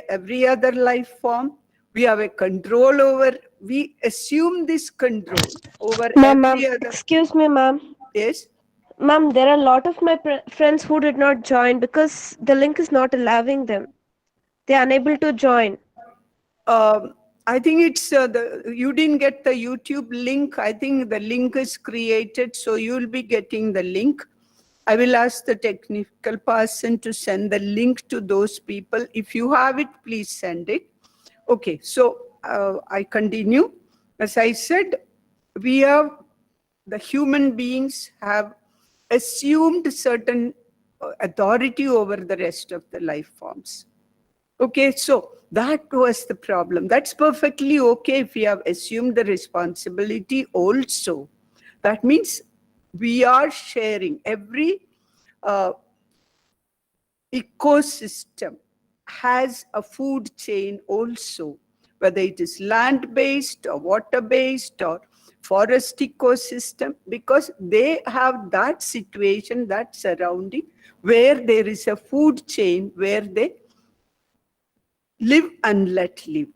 every other life form. We have a control over, we assume this control over Ma'am, every other. excuse me, ma'am. Yes. Ma'am, there are a lot of my friends who did not join because the link is not allowing them. They are unable to join. Um, I think it's you didn't get the YouTube link. I think the link is created, so you'll be getting the link. I will ask the technical person to send the link to those people. If you have it, please send it. Okay, so I continue. As I said, we have, the human beings have assumed certain authority over the rest of the life forms. Okay, so that was the problem. That's perfectly okay if we have assumed the responsibility also. That means we are sharing. Every uh, ecosystem has a food chain also, whether it is land-based or water-based or forest ecosystem, because they have that situation, that surrounding, where there is a food chain where they live and let live.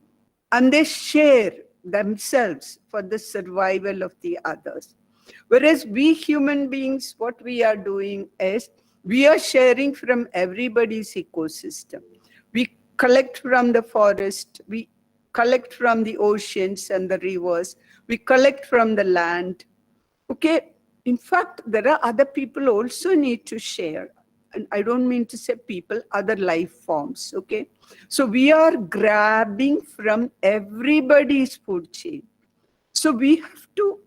And they share themselves for the survival of the others. Whereas we human beings, what we are doing is, we are sharing from everybody's ecosystem. We collect from the forest, we collect from the oceans and the rivers, we collect from the land. Okay, in fact, there are other people also need to share. And I don't mean to say people, other life forms, okay? So we are grabbing from everybody's food chain. So we have to,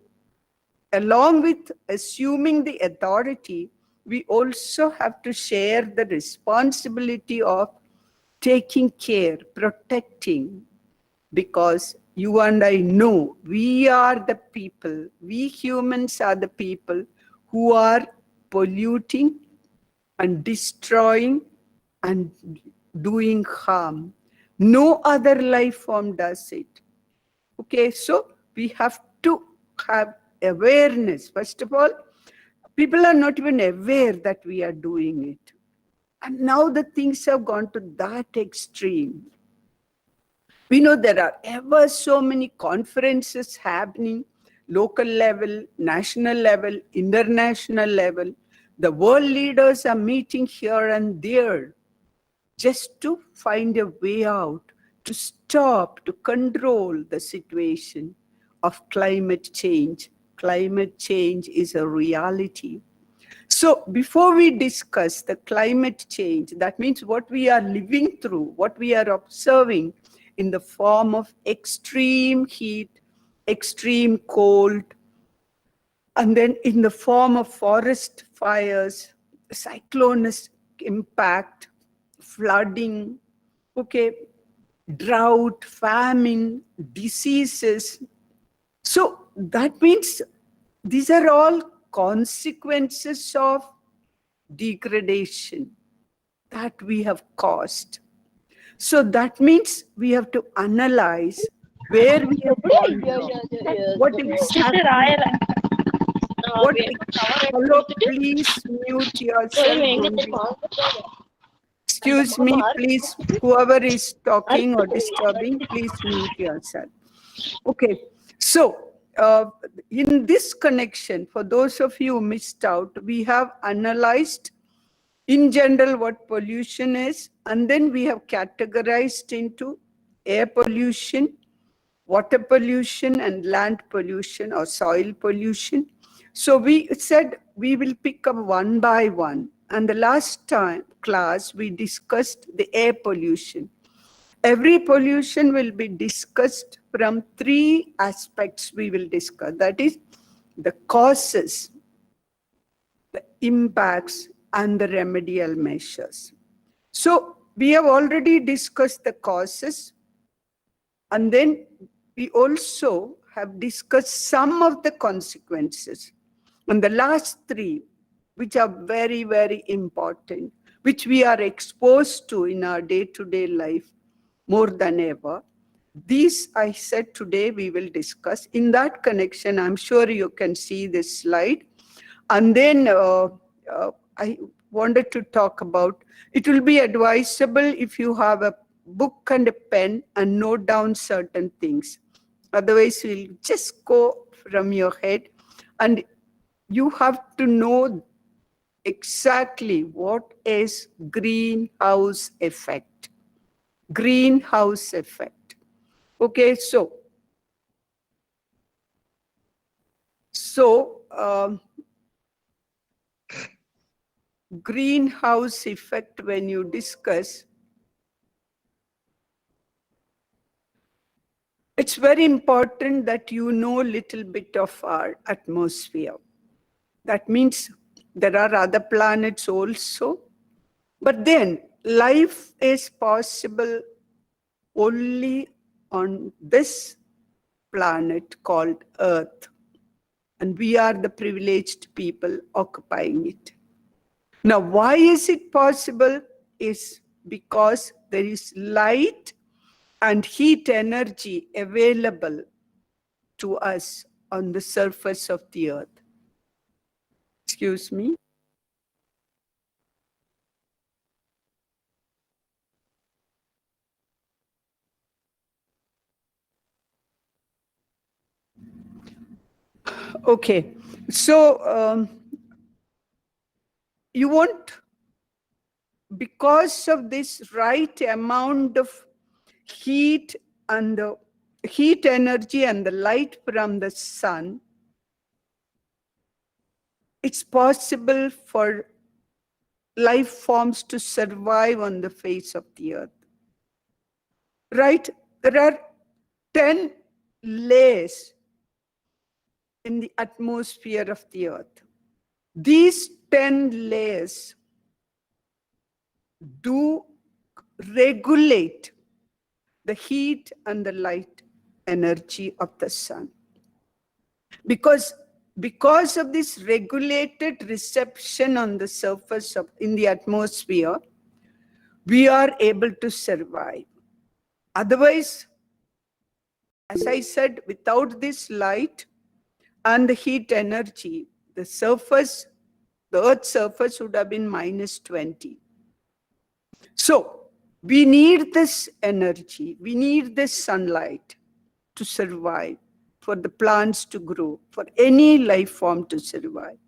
along with assuming the authority, we also have to share the responsibility of taking care, protecting, because you and I know we are the people, we humans are the people who are polluting and destroying and doing harm. No other life form does it. Okay, so we have to have awareness. First of all, people are not even aware that we are doing it. And now the things have gone to that extreme. We know there are ever so many conferences happening, local level, national level, international level. The world leaders are meeting here and there just to find a way out, to stop, to control the situation of climate change. Climate change is a reality. So before we discuss the climate change, that means what we are living through, what we are observing in the form of extreme heat, extreme cold, and then in the form of forest fires, cyclonic impact, flooding, okay, drought, famine, diseases. So that means these are all consequences of degradation that we have caused. So that means we have to analyze where we have gone wrong. What exactly? What? Hello, please mute yourself. Excuse me, please. Whoever is talking or disturbing, please mute yourself. Okay. So in this connection, for those of you who missed out, we have analyzed in general what pollution is, and then we have categorized into air pollution, water pollution, and land pollution or soil pollution. So we said we will pick up one by one. And the last time class, we discussed the air pollution. Every pollution will be discussed from three aspects we will discuss. That is the causes, the impacts, and the remedial measures. So we have already discussed the causes, and then we also have discussed some of the consequences. And the last three, which are very, very important, which we are exposed to in our day-to-day life more than ever. These, I said, today we will discuss. In that connection, I'm sure you can see this slide. And then I wanted to talk about, it will be advisable if you have a book and a pen and note down certain things. Otherwise, we'll just go from your head, and you have to know exactly what is greenhouse effect. Greenhouse effect. Okay, so greenhouse effect, when you discuss, it's very important that you know a little bit of our atmosphere. That means there are other planets also, but then life is possible only on this planet called Earth, and we are the privileged people occupying it. Now, why is it possible? Is because there is light and heat energy available to us on the surface of the Earth. Excuse me. Okay, so you want, because of this right amount of heat and the heat energy and the light from the sun, it's possible for life forms to survive on the face of the Earth. Right? There are 10 layers in the atmosphere of the Earth. These 10 layers do regulate the heat and the light energy of the sun. Because of this regulated reception on the surface of, in the atmosphere, we are able to survive. Otherwise, as I said, without this light and the heat energy, the surface, the Earth's surface would have been -20. So we need this energy, we need this sunlight to survive, for the plants to grow, for any life form to survive.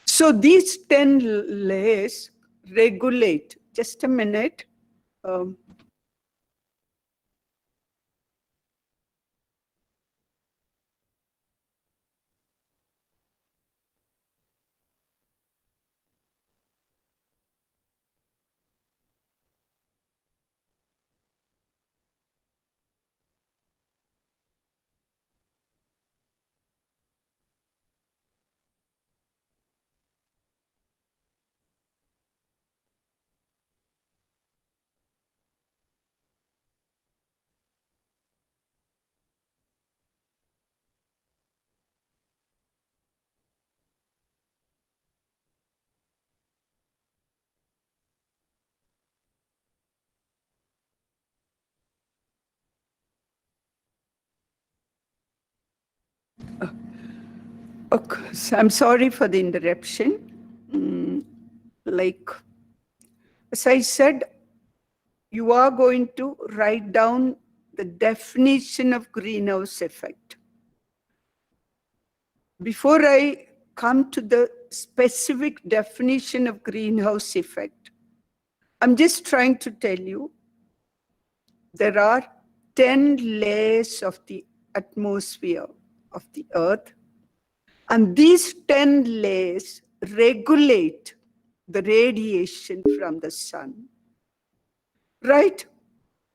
So these 10 layers regulate. Just a minute. Okay, so I'm sorry for the interruption. Like, as I said, you are going to write down the definition of greenhouse effect. Before I come to the specific definition of greenhouse effect, I'm just trying to tell you there are 10 layers of the atmosphere of the Earth, and these 10 layers regulate the radiation from the sun. Right?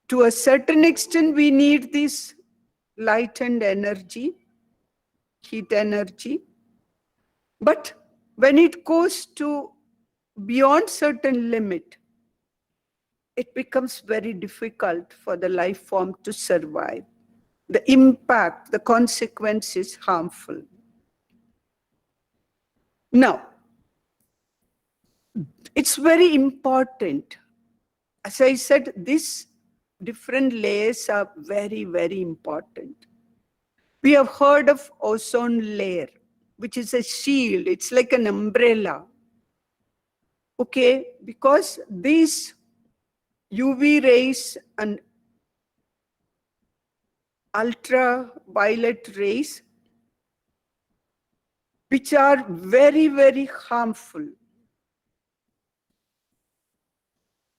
To a certain extent, we need this light and energy, heat energy. But when it goes to beyond certain limit, it becomes very difficult for the life form to survive. The impact, the consequence is harmful. Now, it's very important. As I said, these different layers are very, very important. We have heard of ozone layer, which is a shield. It's like an umbrella. Okay, because these UV rays and ultraviolet rays, which are very, very harmful,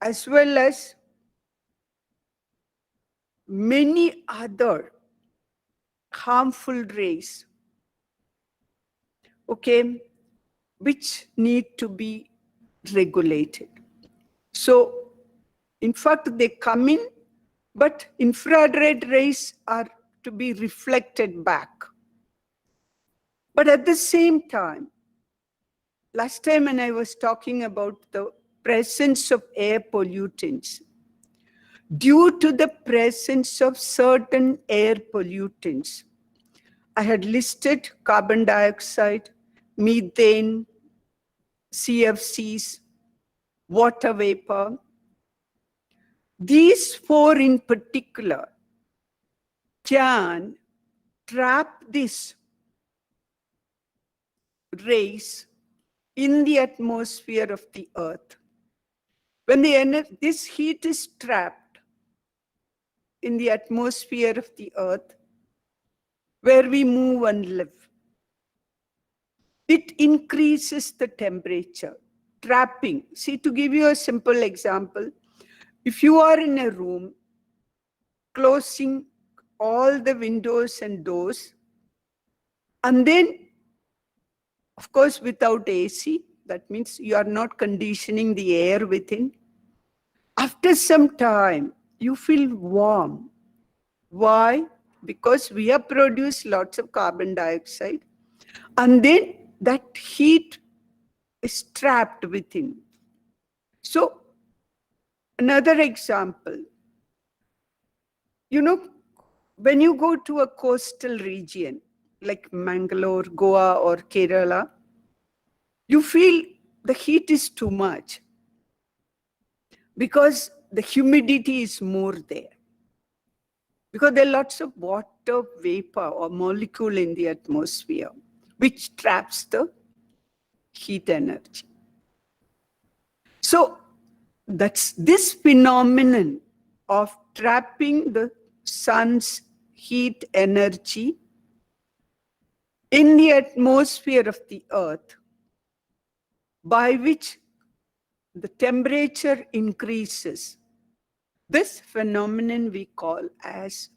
as well as many other harmful rays, okay, which need to be regulated. So, in fact, they come in, but infrared rays are to be reflected back. But at the same time, last time when I was talking about the presence of air pollutants, due to the presence of certain air pollutants, I had listed carbon dioxide, methane, CFCs, water vapor. These four in particular can trap these rays in the atmosphere of the earth. When this heat is trapped in the atmosphere of the earth, where we move and live, it increases the temperature, trapping. See, to give you a simple example, if you are in a room, closing all the windows and doors, and then, of course, without AC, that means you are not conditioning the air within. After some time, you feel warm. Why? Because we have produced lots of carbon dioxide, and then that heat is trapped within. So, another example, when you go to a coastal region like Mangalore, Goa, or Kerala, you feel the heat is too much because the humidity is more there. Because there are lots of water vapor or molecule in the atmosphere, which traps the heat energy. So that's this phenomenon of trapping the sun's heat energy in the atmosphere of the earth, by which the temperature increases. This phenomenon we call as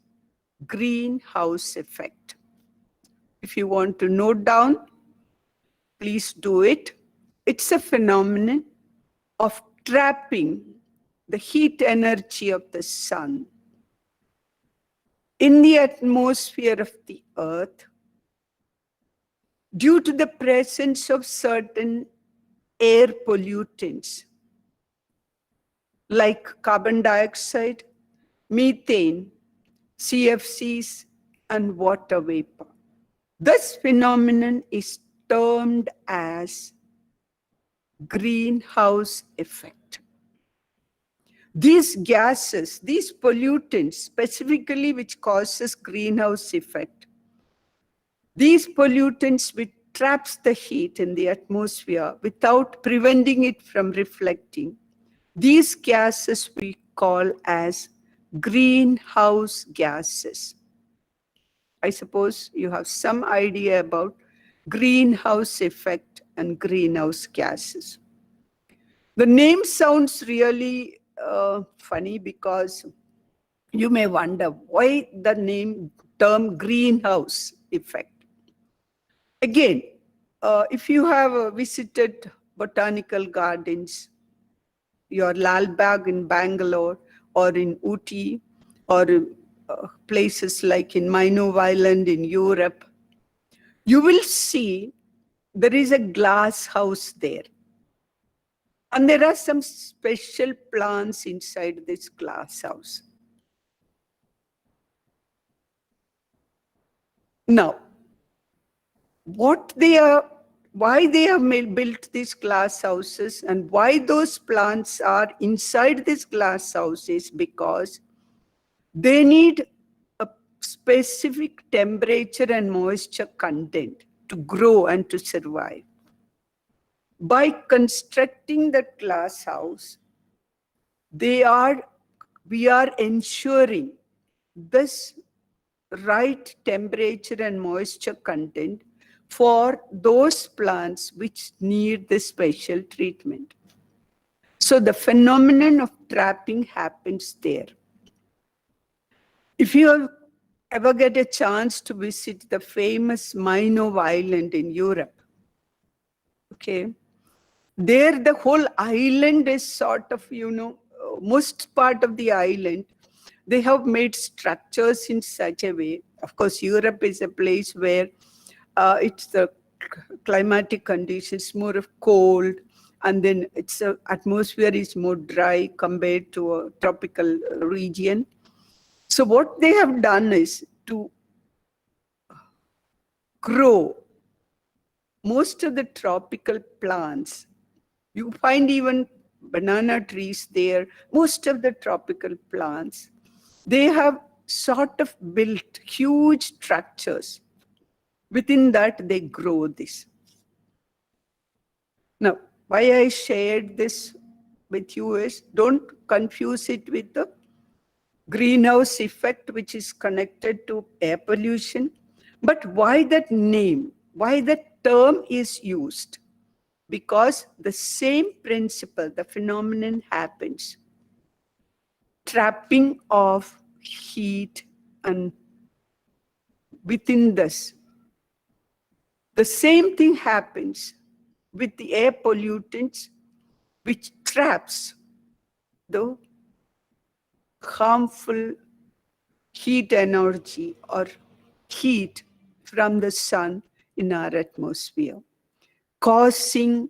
greenhouse effect. If you want to note down, please do it. It's a phenomenon of trapping the heat energy of the sun in the atmosphere of the earth due to the presence of certain air pollutants like carbon dioxide, methane, CFCs, and water vapor. This phenomenon is termed as greenhouse effect. These gases, these pollutants, specifically which causes greenhouse effect, these pollutants which traps the heat in the atmosphere without preventing it from reflecting, these gases we call as greenhouse gases. I suppose you have some idea about greenhouse effect and greenhouse gases. The name sounds really funny because you may wonder why the term greenhouse effect. Again, if you have visited botanical gardens, your Lal Bagh in Bangalore or in Ooty or places like in Mainov Island in Europe, you will see there is a glass house there. And there are some special plants inside this glass house. Now, why they have built these glass houses and why those plants are inside these glass houses, because they need a specific temperature and moisture content to grow and to survive. By constructing that glass house, they are, we are ensuring this right temperature and moisture content for those plants which need this special treatment. So the phenomenon of trapping happens there. If you ever get a chance to visit the famous Minot Island in Europe, okay, there the whole island is sort of, most part of the island, they have made structures in such a way. Of course, Europe is a place where it's the climatic conditions more of cold, and then its atmosphere is more dry compared to a tropical region. So what they have done is to grow most of the tropical plants. You find even banana trees there, most of the tropical plants. They have sort of built huge structures. Within that, they grow this. Now, why I shared this with you is, don't confuse it with the greenhouse effect, which is connected to air pollution. But why that name? Why that term is used? Because the same principle, the phenomenon happens. Trapping of heat, and within this, the same thing happens with the air pollutants, which traps the harmful heat energy or heat from the sun in our atmosphere, causing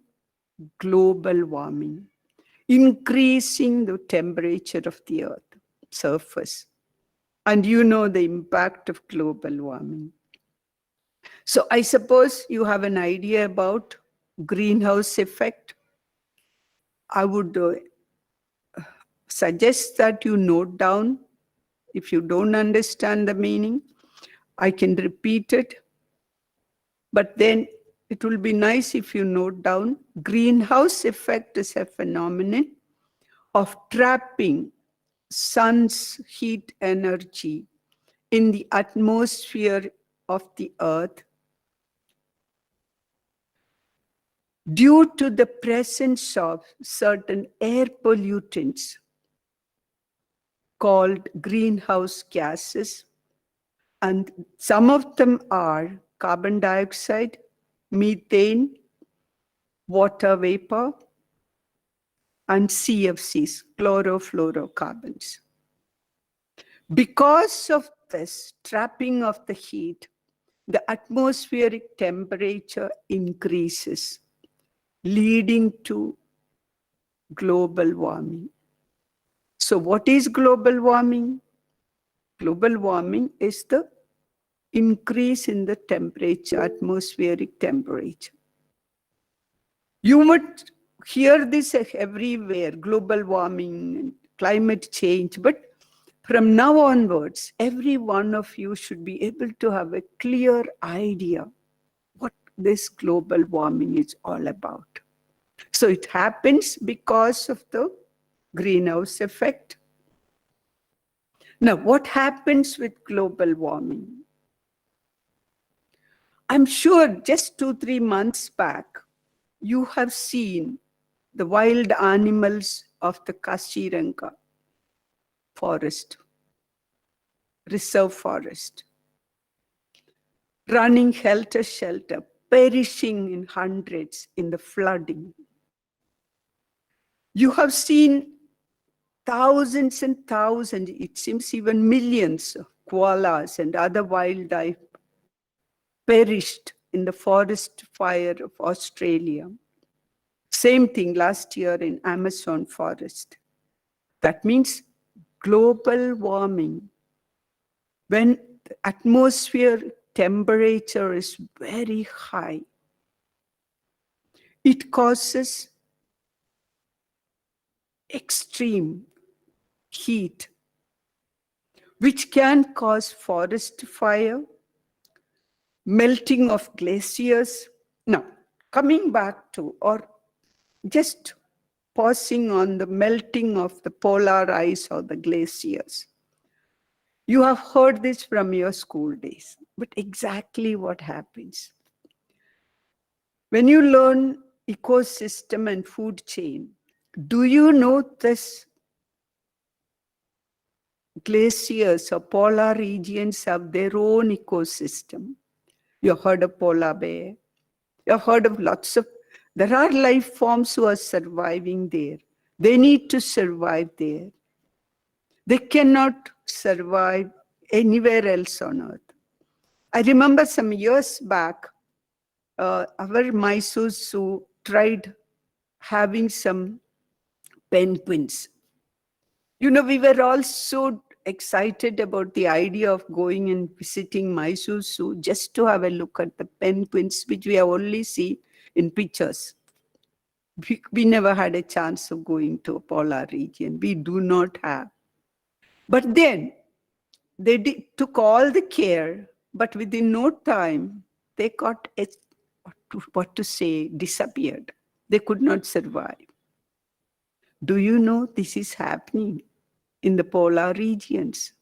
global warming, increasing the temperature of the earth surface. And you know the impact of global warming. So I suppose you have an idea about greenhouse effect. I would suggest that you note down. If you don't understand the meaning, I can repeat it. But then it will be nice if you note down. Greenhouse effect is a phenomenon of trapping sun's heat energy in the atmosphere of the earth due to the presence of certain air pollutants called greenhouse gases. And some of them are carbon dioxide, methane, water vapor, and CFCs, chlorofluorocarbons. Because of this trapping of the heat, the atmospheric temperature increases, leading to global warming. So what is global warming? Global warming is the increase in the temperature, atmospheric temperature. You would hear this everywhere, global warming and climate change, but from now onwards, every one of you should be able to have a clear idea what this global warming is all about. So it happens because of the greenhouse effect. Now, what happens with global warming? I'm sure just 2-3 months back, you have seen the wild animals of the Kashiranga forest, reserve forest, running helter-skelter, perishing in hundreds in the flooding. You have seen thousands and thousands, it seems even millions of koalas and other wildlife perished in the forest fire of Australia. Same thing last year in Amazon forest. That means global warming. When the atmosphere temperature is very high, it causes extreme heat, which can cause forest fire, melting of glaciers. Now, coming back to, or just pausing on the melting of the polar ice or the glaciers. You have heard this from your school days, but exactly what happens? When you learn ecosystem and food chain, do you know this glaciers or polar regions have their own ecosystem? You heard of polar bear. You heard of lots of, there are life forms who are surviving there. They need to survive there. They cannot survive anywhere else on earth. I remember some years back, our Mysore Zoo tried having some penguins. You know, we were all so excited about the idea of going and visiting Mysore Zoo just to have a look at the penguins, which we have only seen in pictures. We never had a chance of going to a polar region. We do not have. But then they took all the care, but within no time, they got, what to say, disappeared. They could not survive. Do you know this is happening in the polar regions?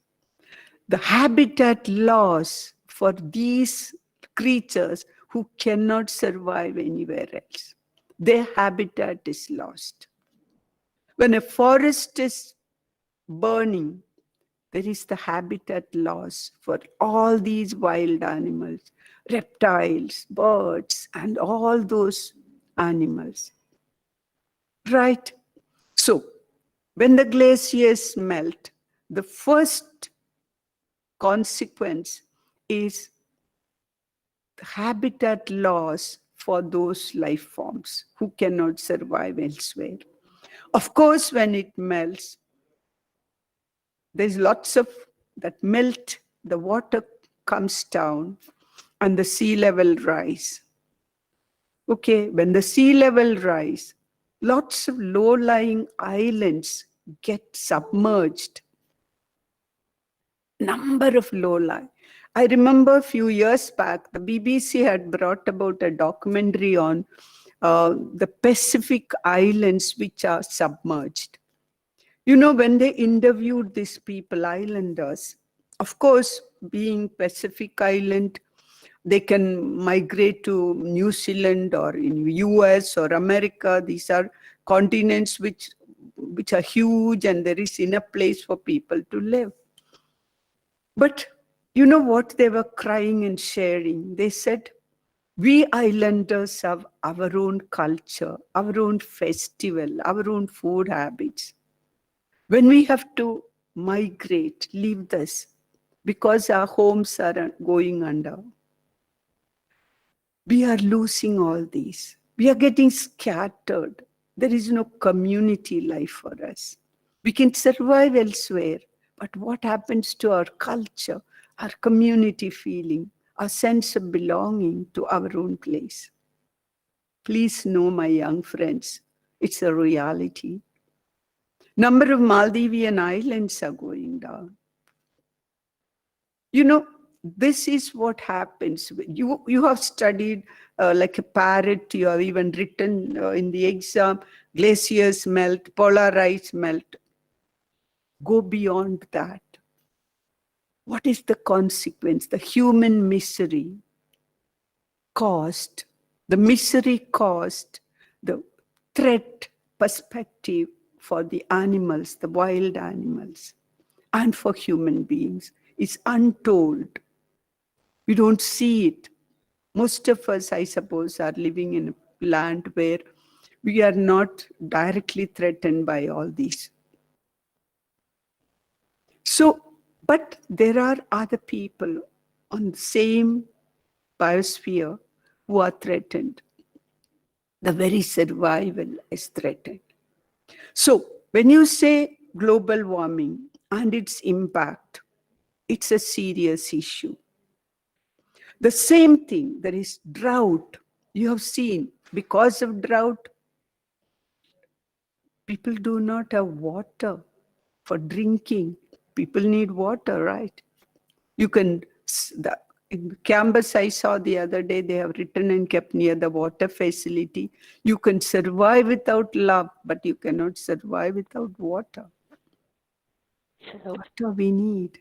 The habitat loss for these creatures who cannot survive anywhere else. Their habitat is lost. When a forest is burning, there is the habitat loss for all these wild animals, reptiles, birds, and all those animals. Right? So, when the glaciers melt, the first consequence is the habitat loss for those life forms who cannot survive elsewhere. Of course, when it melts, there's lots of that melt, the water comes down and the sea level rise. Okay, when the sea level rise, lots of low-lying islands get submerged. Number of low-lying. I remember a few years back, the BBC had brought about a documentary on the Pacific islands which are submerged. You know, when they interviewed these people, islanders, of course, being Pacific Island, they can migrate to New Zealand or in US or America. These are continents which are huge and there is enough place for people to live. But you know what they were crying and sharing? They said, we islanders have our own culture, our own festival, our own food habits. When we have to migrate, leave this, because our homes are going under, we are losing all these. We are getting scattered. There is no community life for us. We can survive elsewhere, but what happens to our culture, our community feeling, our sense of belonging to our own place? Please know, my young friends, it's a reality. Number of Maldivian islands are going down. You know, this is what happens. You have studied like a parrot, you have even written in the exam, glaciers melt, polar ice melt. Go beyond that. What is the consequence? The human misery caused, the misery caused, the threat perspective for the animals, the wild animals, and for human beings is untold. We don't see it. Most of us, I suppose, are living in a land where we are not directly threatened by all these. So, but there are other people on the same biosphere who are threatened. The very survival is threatened. So, when you say global warming and its impact, it's a serious issue. The same thing, there is drought. You have seen, because of drought, people do not have water for drinking. People need water, right? You can, In the campus I saw the other day, they have written and kept near the water facility. You can survive without love, but you cannot survive without water. Water we need.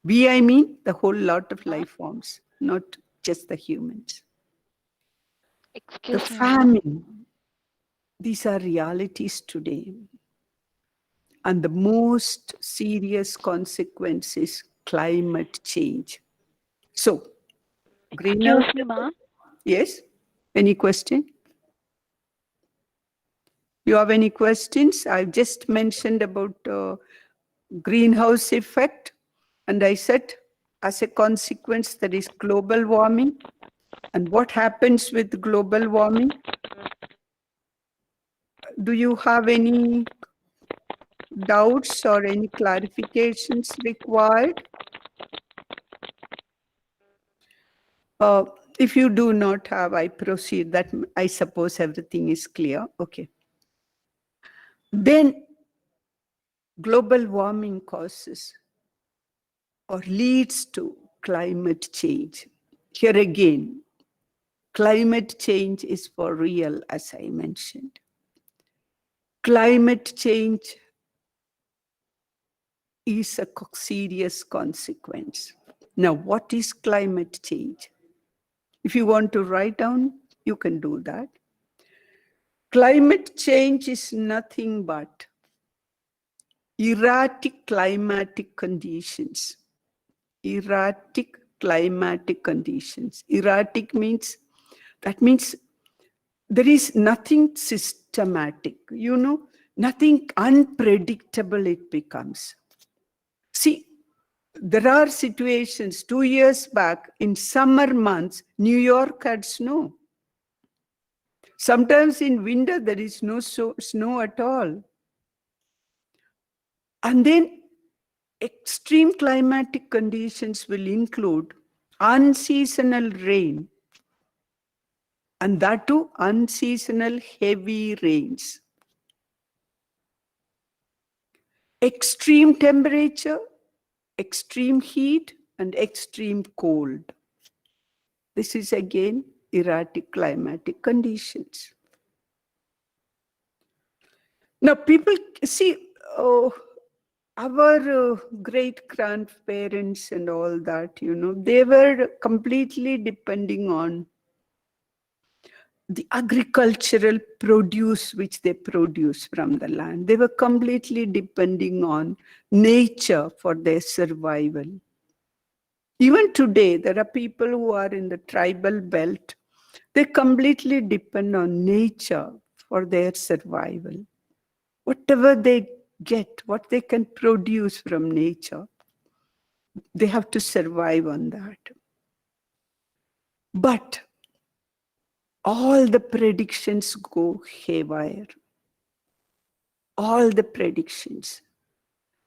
We, I mean, the whole lot of life forms, not just the humans. The Excuse me, ma'am. famine, these are realities today. And the most serious consequence is climate change. So, greenhouse Excuse me, ma'am. effect, yes? Any question? You have any questions? I've just mentioned about greenhouse effect, and I said, as a consequence, there is global warming. And what happens with global warming? Do you have any doubts or any clarifications required? Uh, if you do not have, I proceed. That I suppose everything is clear. Okay. Then global warming causes or leads to climate change. Here again, climate change is for real, as I mentioned. Climate change is a serious consequence. Now, what is climate change? If you want to write down, you can do that. Climate change is nothing but erratic climatic conditions. Erratic climatic conditions. Erratic means, that means there is nothing systematic, nothing unpredictable it becomes. See, there are situations 2 years back in summer months, New York had snow. Sometimes in winter, there is no snow at all. And then extreme climatic conditions will include unseasonal rain, and that too unseasonal heavy rains. Extreme temperature, extreme heat, and extreme cold. This is again erratic climatic conditions. Now, people see, our great grandparents and all that, they were completely depending on the agricultural produce which they produce from the land. They were completely depending on nature for their survival. Even today, there are people who are in the tribal belt. They completely depend on nature for their survival. Whatever they get, what they can produce from nature, they have to survive on that. But all the predictions go haywire. All the predictions.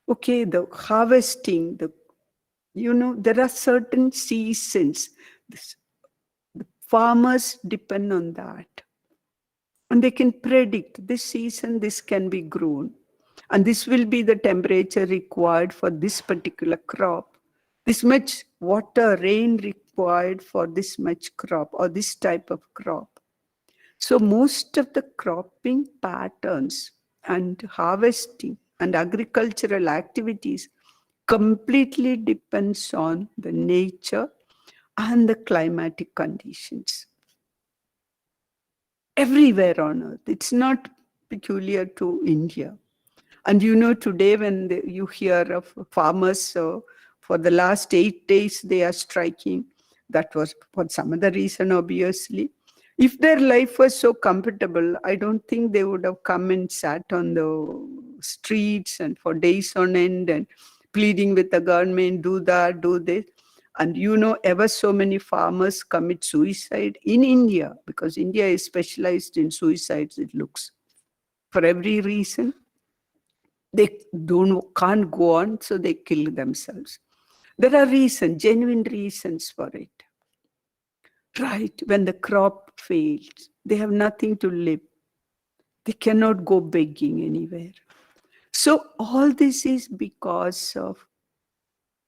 Okay, the harvesting, there are certain seasons. The farmers depend on that. And they can predict this season, this can be grown. And this will be the temperature required for this particular crop. This much water, rain required for this much crop or this type of crop. So most of the cropping patterns and harvesting and agricultural activities completely depends on the nature and the climatic conditions. Everywhere on earth. It's not peculiar to India. And today when you hear of farmers, for the last 8 days, they are striking. That was for some other reason, obviously. If their life was so comfortable, I don't think they would have come and sat on the streets and for days on end and pleading with the government, do that, do this. And ever so many farmers commit suicide in India, because India is specialized in suicides, it looks. For every reason, they can't go on, so they kill themselves. There are reasons, genuine reasons for it. Right, when the crop fails, they have nothing to live. They cannot go begging anywhere. So all this is because of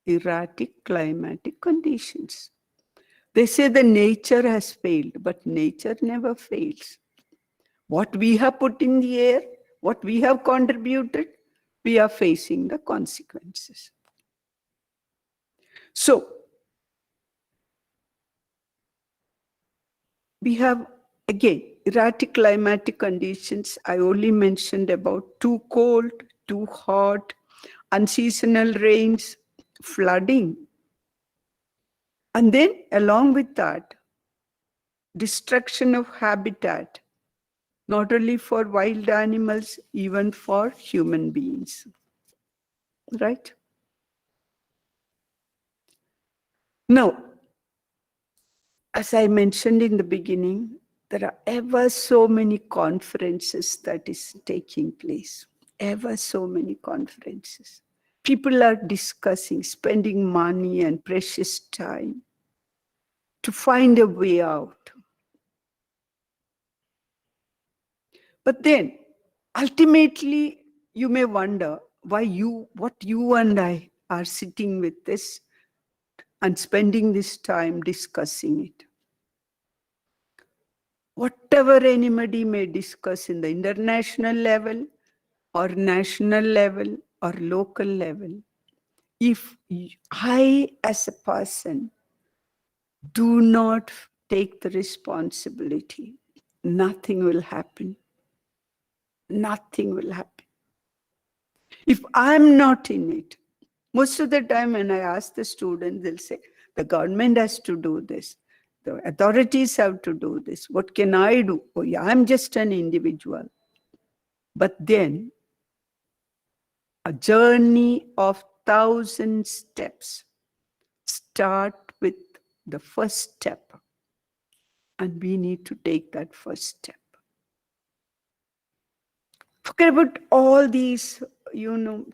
erratic climatic conditions. They say the nature has failed, but nature never fails. What we have put in the air, what we have contributed, we are facing the consequences. So, we have, again, erratic climatic conditions. I only mentioned about too cold, too hot, unseasonal rains, flooding. And then, along with that, destruction of habitat, not only for wild animals, even for human beings. Right? Now, as I mentioned in the beginning, there are ever so many conferences that is taking place. Ever so many conferences. People are discussing, spending money and precious time to find a way out. But then, ultimately, you may wonder what you and I are sitting with this and spending this time discussing it. Whatever anybody may discuss in the international level or national level or local level, if I as a person do not take the responsibility, nothing will happen. Nothing will happen. If I'm not in it, most of the time when I ask the students, they'll say, the government has to do this. The authorities have to do this. What can I do? Oh yeah, I'm just an individual. But then a journey of 1,000 steps start with the first step. And we need to take that first step. Forget about all these,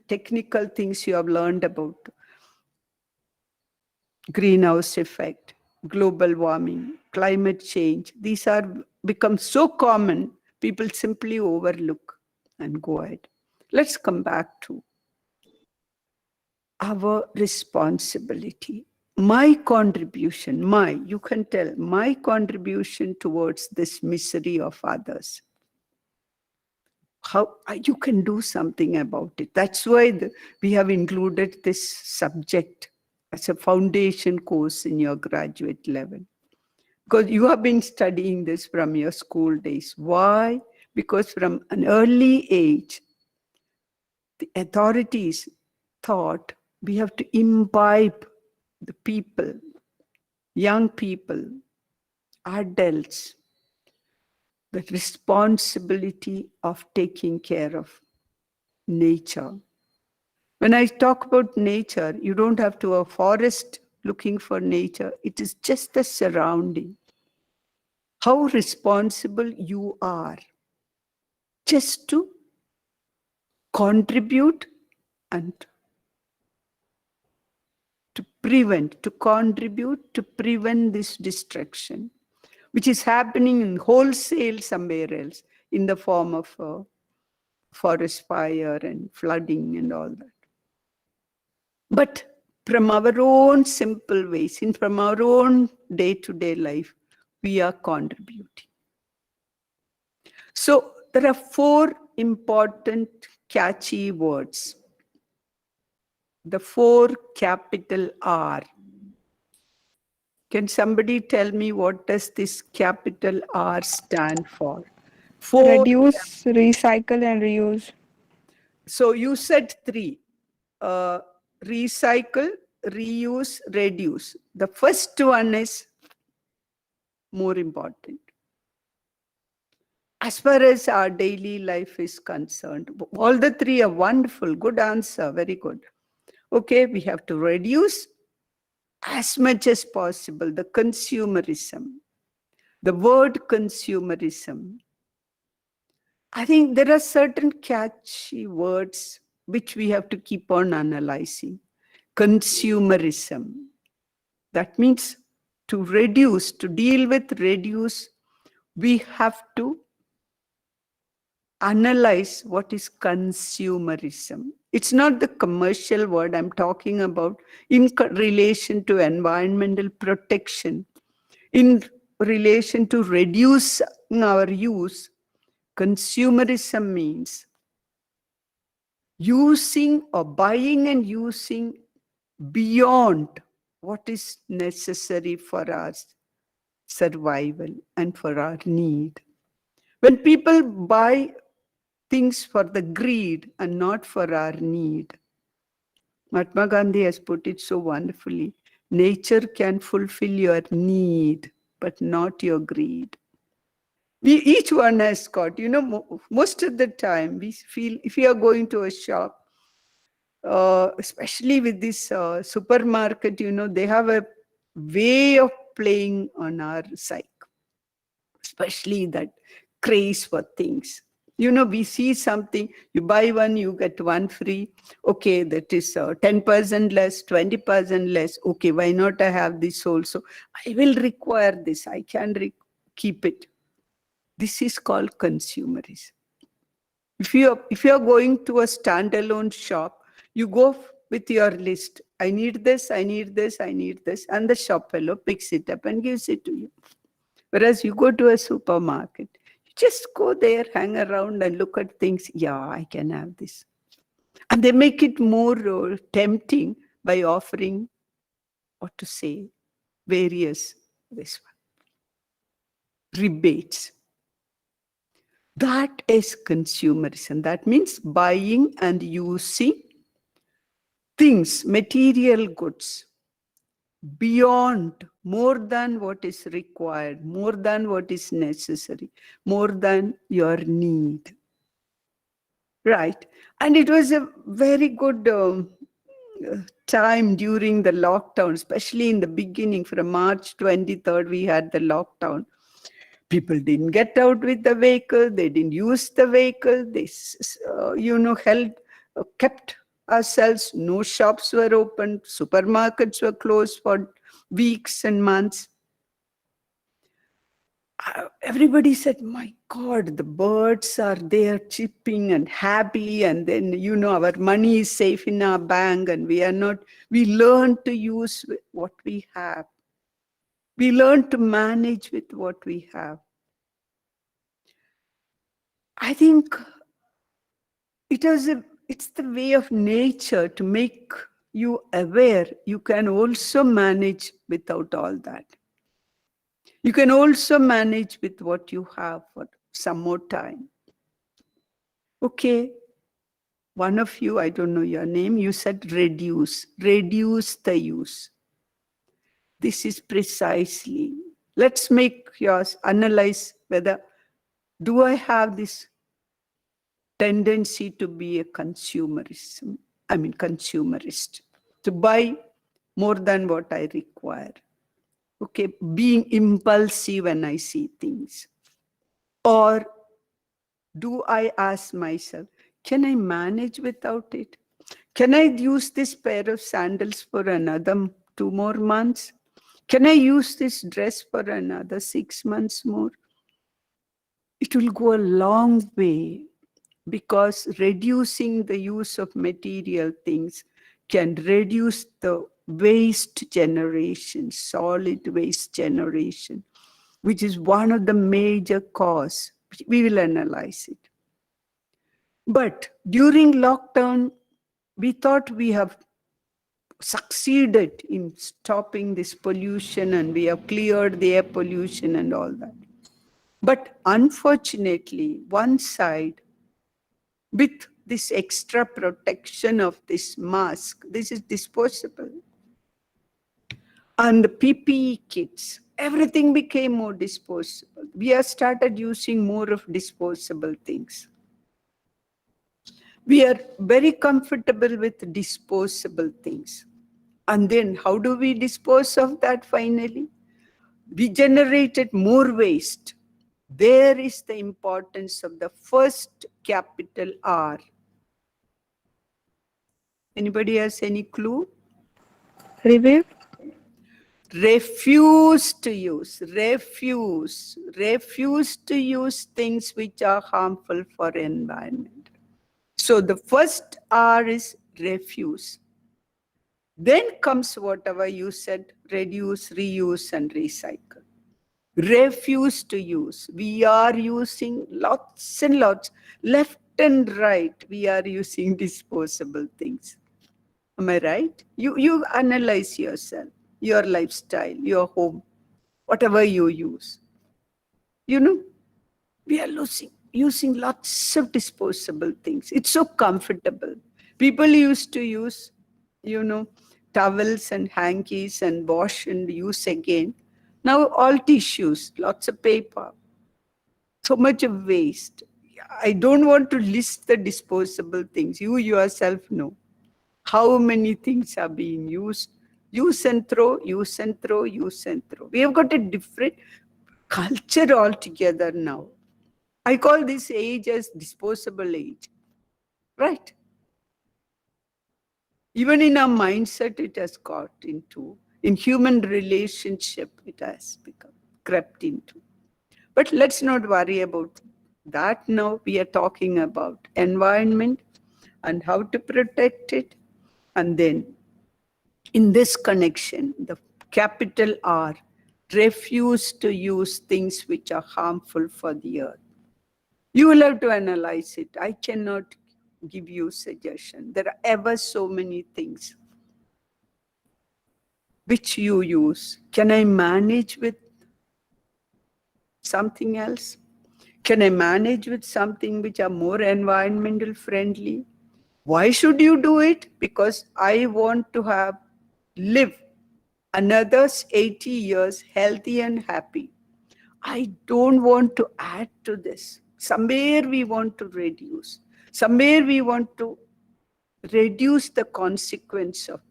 technical things you have learned about. Greenhouse effect, global warming, climate change. These are become so common, people simply overlook and go ahead. Let's come back to our responsibility. My contribution, you can tell, my contribution towards this misery of others. How you can do something about it. That's why we have included this subject as a foundation course in your graduate level. Because you have been studying this from your school days. Why? Because from an early age, the authorities thought we have to imbibe the people, young people, adults, the responsibility of taking care of nature. When I talk about nature, you don't have to a forest looking for nature. It is just the surrounding. How responsible you are just to contribute and to contribute to prevent this destruction, which is happening in wholesale somewhere else in the form of forest fire and flooding and all that. But from our own simple ways, from our own day-to-day life, we are contributing. So there are 4 important catchy words. The 4 capital R. Can somebody tell me what does this capital R stand for? 4. Reduce, recycle, and reuse. So you said 3. Recycle, reuse, reduce. The first one is more important. As far as our daily life is concerned, all the 3 are wonderful. Good answer. Very good. Okay, we have to reduce as much as possible the consumerism. The word consumerism. I think there are certain catchy words which we have to keep on analyzing. Consumerism. That means to reduce, to deal with reduce, we have to analyze what is consumerism. It's not the commercial word I'm talking about in relation to environmental protection. In relation to reduce our use, consumerism means using or buying and using beyond what is necessary for our survival and for our need. When people buy things for the greed and not for our need, Mahatma Gandhi has put it so wonderfully. Nature can fulfill your need, but not your greed. Each one has got, most of the time we feel if you are going to a shop, especially with this supermarket, they have a way of playing on our psyche, especially that craze for things. We see something, you buy one, you get one free. Okay, that is 10% less, 20% less. Okay, why not I have this also? I will require this. I can keep it. This is called consumerism. If you're going to a standalone shop, you go with your list. I need this, I need this, I need this. And the shop fellow picks it up and gives it to you. Whereas you go to a supermarket, you just go there, hang around and look at things. Yeah, I can have this. And they make it more tempting by offering, what to say, various rebates. That is consumerism. That means buying and using things, material goods, beyond, more than what is required, more than what is necessary, more than your need. Right. And it was a very good time during the lockdown, especially in the beginning. From March 23rd, we had the lockdown. People didn't get out with the vehicle. They didn't use the vehicle. They, kept ourselves. No shops were open. Supermarkets were closed for weeks and months. Everybody said, my God, the birds are there chirping and happy. And then, our money is safe in our bank and we learn to use what we have. We learn to manage with what we have. I think it's the way of nature to make you aware you can also manage without all that. You can also manage with what you have for some more time. Okay, one of you, I don't know your name, you said reduce the use. This is precisely, let's make yours, analyze whether, do I have this tendency to be a consumerist, to buy more than what I require. Okay, being impulsive when I see things. Or do I ask myself, can I manage without it? Can I use this pair of sandals for another 2 more months? Can I use this dress for another 6 months more? It will go a long way, because reducing the use of material things can reduce the waste generation, solid waste generation, which is one of the major causes. We will analyze it. But during lockdown, we thought we have succeeded in stopping this pollution and we have cleared the air pollution and all that. But unfortunately, one side, with this extra protection of this mask, this is disposable. And the PPE kits, everything became more disposable. We have started using more of disposable things. We are very comfortable with disposable things. And then how do we dispose of that finally? We generated more waste. There is the importance of the first capital R. Anybody has any clue? Review. Refuse to use. Refuse to use things which are harmful for environment. So the first R is refuse. Then comes whatever you said, reduce, reuse, and recycle. refuse to use. We are using lots and lots, left and right. We are using disposable things. Am I right? You analyze yourself, your lifestyle, your home, whatever you use. You know, we are using lots of disposable things. It's so comfortable. People used to use, you know, towels and hankies and wash and use again. Now all tissues, lots of paper, so much of waste. I don't want to list the disposable things. You yourself know how many things are being used. Use and throw, use and throw, use and throw. We have got a different culture altogether now. I call this age as disposable age, right? Even in our mindset, it has got into, in human relationship, it has become, crept into. But let's not worry about that now. We are talking about environment and how to protect it. And then in this connection, the capital R, refuse to use things which are harmful for the earth. You will have to analyze it. I cannot give you suggestion. There are ever so many things which you use. Can I manage with something else? Can I manage with something which are more environmental friendly? Why should you do it? Because I want to live another 80 years healthy and happy. I don't want to add to this. Somewhere we want to reduce. Somewhere we want to reduce the consequence of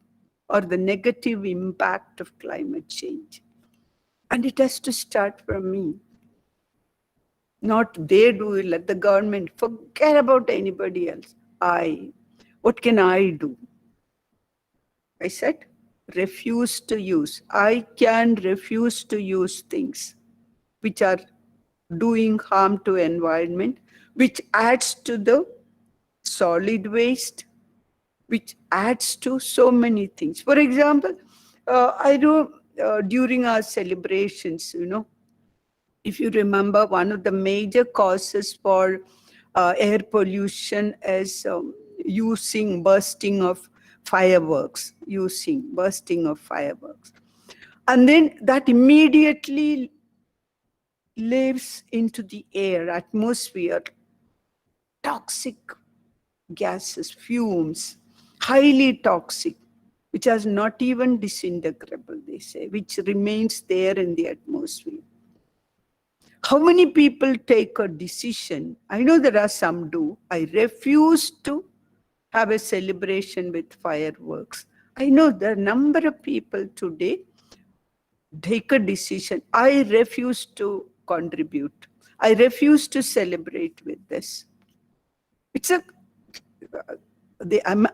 or the negative impact of climate change. And it has to start from me. Not they do it, let the government, forget about anybody else. What can I do? I said, refuse to use. I can refuse to use things which are doing harm to environment, which adds to the solid waste, which adds to so many things. For example, I know during our celebrations, if you remember, one of the major causes for air pollution is bursting of fireworks. And then that immediately lives into the air, atmosphere, toxic gases, fumes, highly toxic, which are not even disintegrable, they say, which remains there in the atmosphere. How many people take a decision? I know there are some do. I refuse to have a celebration with fireworks. I know there are a number of people today take a decision. I refuse to contribute. I refuse to celebrate with this.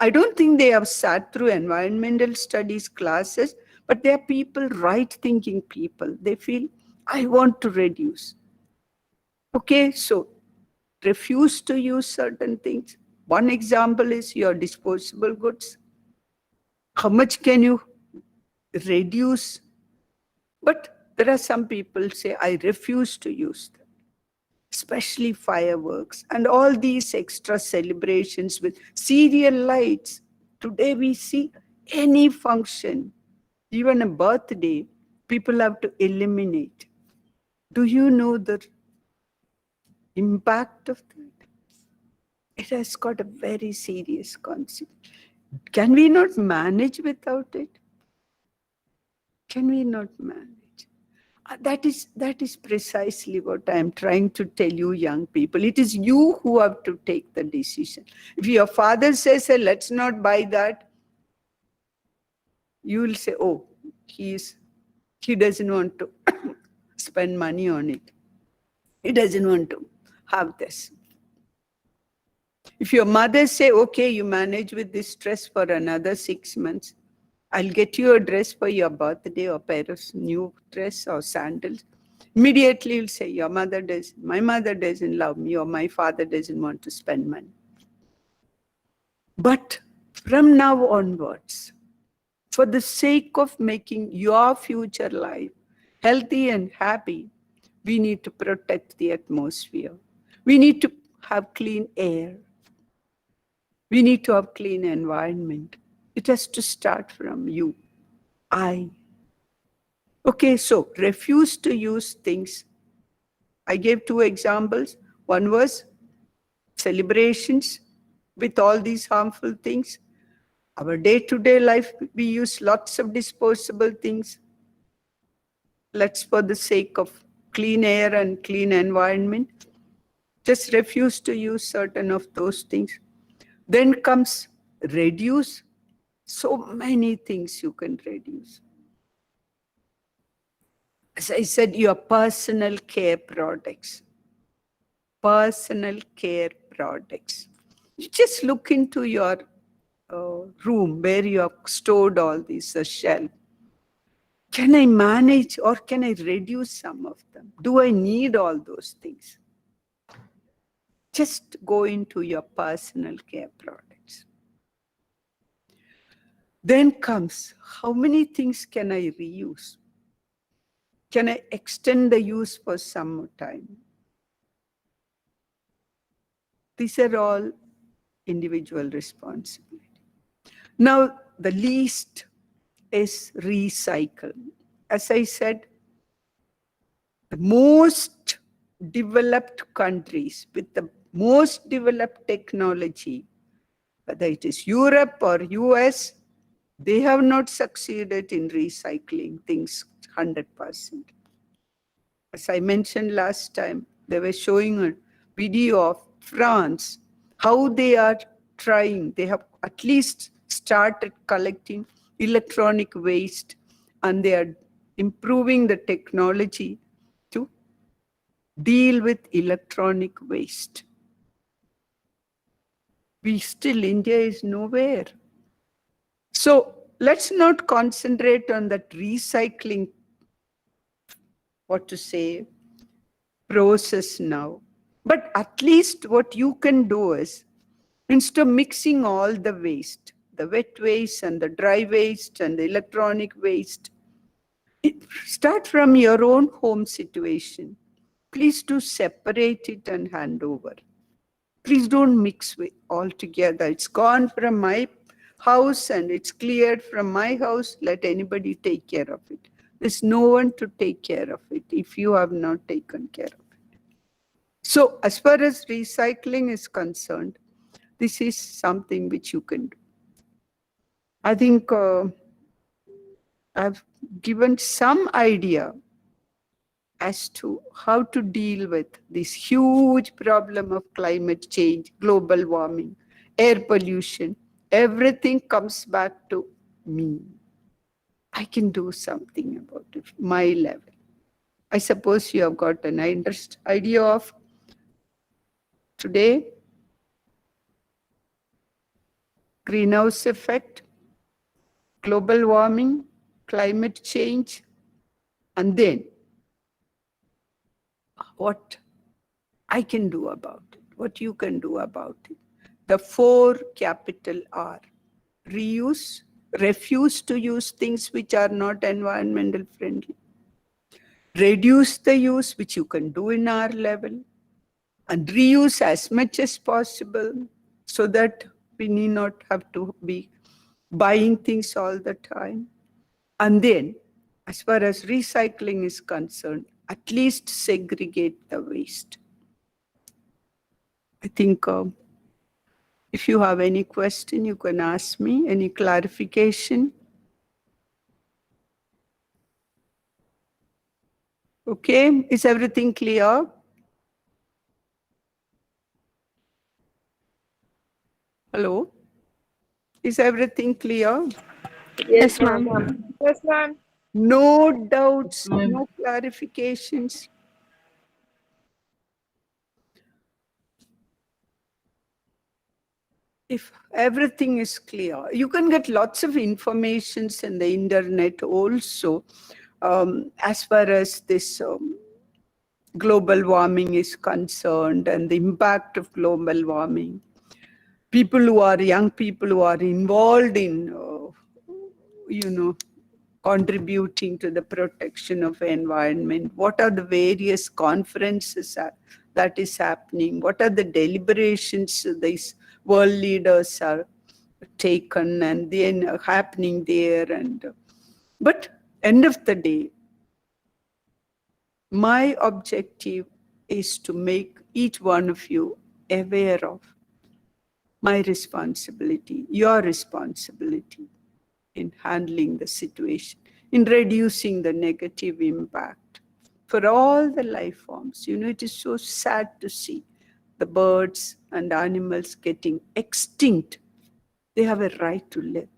I don't think they have sat through environmental studies classes, but they are people, right-thinking people. They feel, I want to reduce. Okay, so refuse to use certain things. One example is your disposable goods. How much can you reduce? But there are some people say, I refuse to use them, especially fireworks and all these extra celebrations with serial lights. Today we see any function, even a birthday, people have to eliminate. Do you know the impact of that? It has got a very serious consequence. Can we not manage without it? Can we not manage? That is precisely what I am trying to tell you, young people. It is you who have to take the decision. If your father says, hey, let's not buy that, you will say, oh, he doesn't want to spend money on it. He doesn't want to have this. If your mother say, okay, you manage with this dress for another 6 months, I'll get you a dress for your birthday or pair of new dress or sandals. Immediately you'll say, my mother doesn't love me, or my father doesn't want to spend money. But from now onwards, for the sake of making your future life healthy and happy, We need to protect the atmosphere. We need to have clean air. We need to have clean environment. It has to start from you, I. Okay, so refuse to use things. I gave 2 examples. One was celebrations with all these harmful things. Our day-to-day life, we use lots of disposable things. Let's, for the sake of clean air and clean environment, just refuse to use certain of those things. Then comes reduce. So many things you can reduce. As I said, your personal care products. Personal care products. You just look into your room where you have stored all these shelf. Can I manage or can I reduce some of them? Do I need all those things? Just go into your personal care products. Then comes, how many things can I reuse? Can I extend the use for some more time? These are all individual responsibility. Now, the least is recycle. As I said, the most developed countries with the most developed technology, whether it is Europe or US, they have not succeeded in recycling things 100%. As I mentioned last time, they were showing a video of France, how they are trying. They have at least started collecting electronic waste, and they are improving the technology to deal with electronic waste. India is nowhere. So let's not concentrate on that recycling, process now. But at least what you can do is, instead of mixing all the waste, the wet waste and the dry waste and the electronic waste, start from your own home situation. Please do separate it and hand over. Please don't mix it all together. It's gone from my house and it's cleared from my house. Let anybody take care of it. There's no one to take care of it if you have not taken care of it. So as far as recycling is concerned, this is something which you can do. I think I've given some idea as to how to deal with this huge problem of climate change, global warming, air pollution. Everything comes back to me. I can do something about it, my level. I suppose you have got an idea of today. Greenhouse effect, global warming, climate change, and then what I can do about it, what you can do about it. The 4 capital R. Reuse, refuse to use things which are not environmental friendly. Reduce the use, which you can do in our level. And reuse as much as possible so that we need not have to be buying things all the time. And then, as far as recycling is concerned, at least segregate the waste. I think if you have any question, you can ask me, any clarification. Okay, is everything clear? Hello? Is everything clear? Yes, ma'am. Yes, ma'am. No doubts, no clarifications. If everything is clear, you can get lots of informations in the internet also, as far as this global warming is concerned and the impact of global warming. Young people who are involved in, contributing to the protection of environment? What are the various conferences that is happening? What are the deliberations these world leaders are taken and then happening there? And but end of the day, my objective is to make each one of you aware of my responsibility, your responsibility in handling the situation, in reducing the negative impact for all the life forms. You know, it is so sad to see the birds and animals getting extinct. They have a right to live.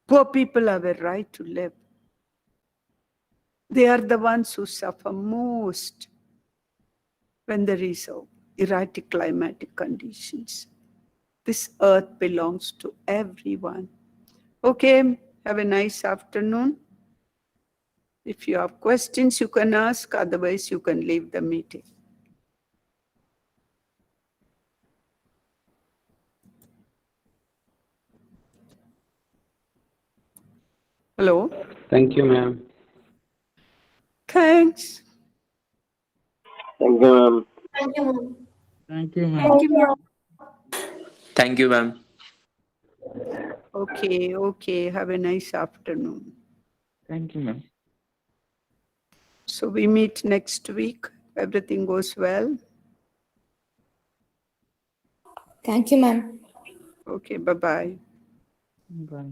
Poor people have a right to live. They are the ones who suffer most when there is erratic climatic conditions. This earth belongs to everyone. Okay, have a nice afternoon. If you have questions, you can ask. Otherwise, you can leave the meeting. Hello? Thank you, ma'am. Thanks. Thank you, ma'am. Thank you, ma'am. Thank you, ma'am. Thank you, ma'am. Thank you, ma'am. Okay. Have a nice afternoon. Thank you, ma'am. So we meet next week. Everything goes well. Thank you, ma'am. Okay, bye-bye. Bye.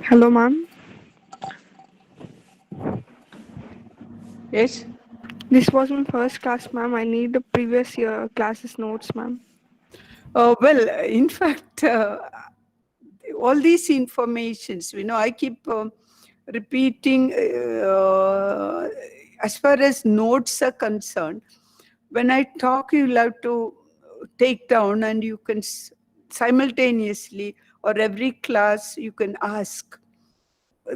Hello, ma'am. Yes? This was my first class, ma'am. I need the previous year classes notes, ma'am. Well, in fact, all these informations, I keep repeating as far as notes are concerned. When I talk, you'll have to take down and you can simultaneously or every class you can ask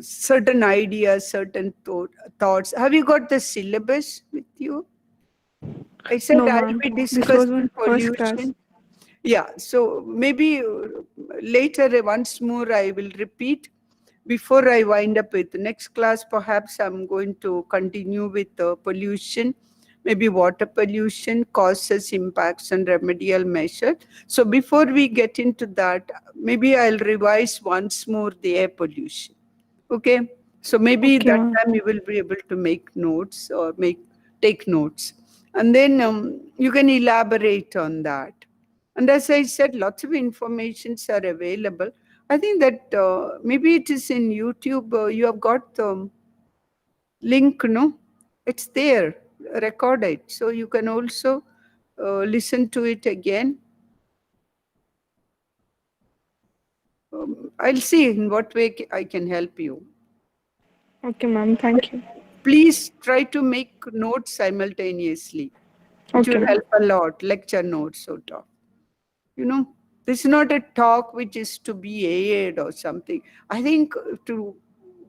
certain ideas, certain thoughts. Have you got the syllabus with you? I said No, I'll ma'am. be This was discussing my first class. pollution. Yeah, so maybe later once more I will repeat before I wind up with the next class. Perhaps I'm going to continue with pollution, maybe water pollution, causes, impacts, and remedial measures. So before we get into that, maybe I'll revise once more the air pollution. Okay, so maybe Okay, that ma'am. time you will be able to make notes or take notes, and then you can elaborate on that. And as I said, lots of informations are available. I think that maybe it is in YouTube. You have got the link, no? It's there, recorded, so you can also listen to it again. I'll see in what way I can help you. Okay, ma'am. Thank you. Please try to make notes simultaneously. It Okay, will ma'am. help a lot, lecture notes, sort of. This is not a talk which is to be aired or something. I think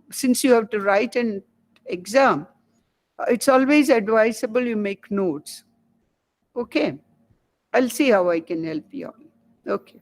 since you have to write an exam, it's always advisable you make notes. Okay. I'll see how I can help you all. Okay.